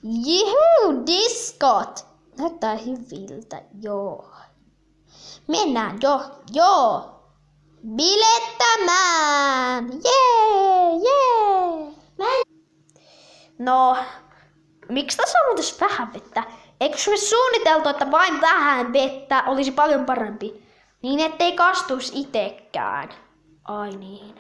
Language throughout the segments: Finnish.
Juhu, diskot! Näyttää hyviltä, joo. Mennään joo. Bilettämään! Jee! No, miksi tässä on muuten vähän vettä? Eikö me suunniteltu, että vain vähän vettä olisi paljon parempi? Niin ettei kastuisi itekään. Ai niin.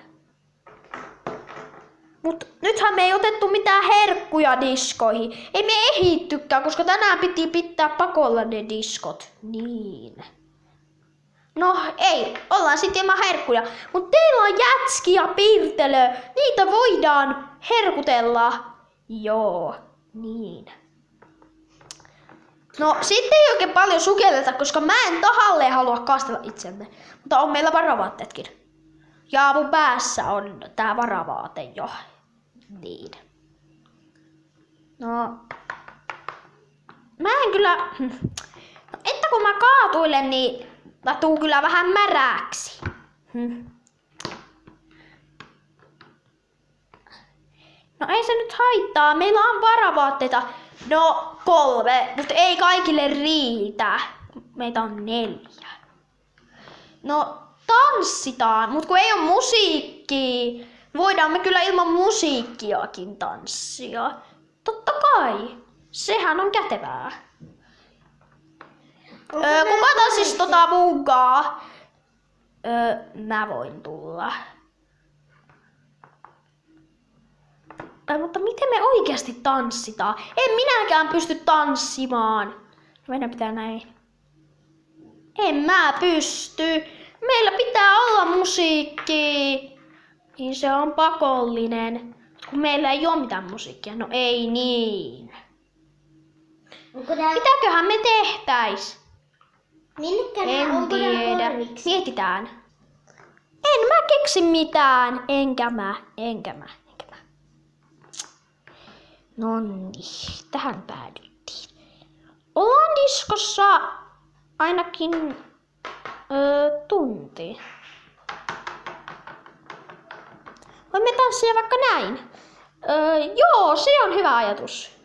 Mut nythän me ei otettu mitään herkkuja diskoihin. Ei me ehittykään, koska tänään piti pitää pakolla ne diskot. Niin. No ei, ollaan sitten ilman herkkuja. Mut teillä on jätski ja piirtelö. Niitä voidaan herkutella. Joo, niin. No sitten ei oikein paljon sukelleta, koska mä en tahalleen halua kastella itsemme. Mutta on meillä varavaatteetkin. Ja mun päässä on tää varavaate jo. Niin. No. Mä en kyllä... No, että kun mä kaatuilen, niin mä tuun kyllä vähän märäksi. No ei se nyt haittaa. Meillä on varavaatteita. No 3, mutta ei kaikille riitä. Meitä on 4. No tanssitaan, mutta kun ei ole musiikkia, voidaan me kyllä ilman musiikkiakin tanssia. Totta kai, sehän on kätevää. Kuka tanssis mukaan? Mä voin tulla. Mutta miten me oikeasti tanssitaan? En minäkään pysty tanssimaan. Meidän pitää näin. En mä pysty. Meillä pitää olla musiikki. Niin se on pakollinen. Kun meillä ei ole mitään musiikkia. No ei niin. Mitäköhän me tehtäis? En tiedä. Mietitään. En mä keksi mitään. Enkä mä. Noniin, tähän päädyttiin. Ollaan diskossa ainakin tunti. Voimme tanssia vaikka näin. Joo, se on hyvä ajatus.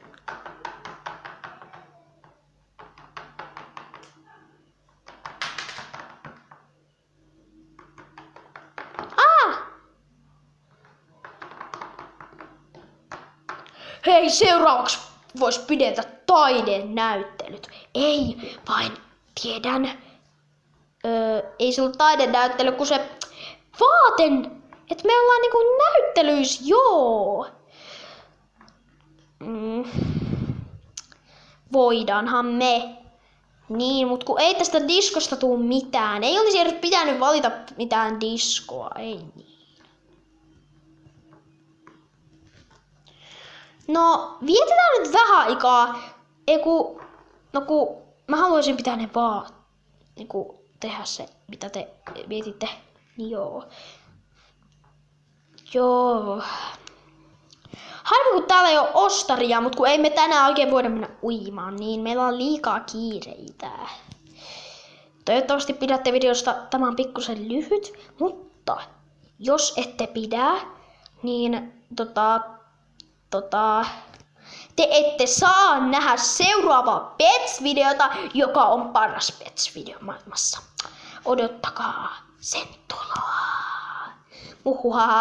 Hei, seuraavaksi vois pidetä taidenäyttelyt. Ei, vain tiedän. Ei se ollut taidenäyttely, kun se vaaten, että me ollaan niinku näyttelyis, joo. Voidaanhan me. Niin, mut kun ei tästä diskosta tuu mitään. Ei olisi edes pitänyt valita mitään diskoa, ei niin. No, vietetään nyt vähän aikaa. Kun mä haluaisin pitää ne vaan tehdä se, mitä te mietitte. Niin joo. Harmi kun täällä ei ole ostaria, mutta kun ei me tänään oikein voida mennä uimaan, niin meillä on liikaa kiireitä. Toivottavasti pidätte videosta, tämä on pikkusen lyhyt, mutta jos ette pidä, niin te ette saa nähdä seuraavaa Pets-videota, joka on paras Pets-video maailmassa. Odottakaa sen tuloa. Muhuhaa.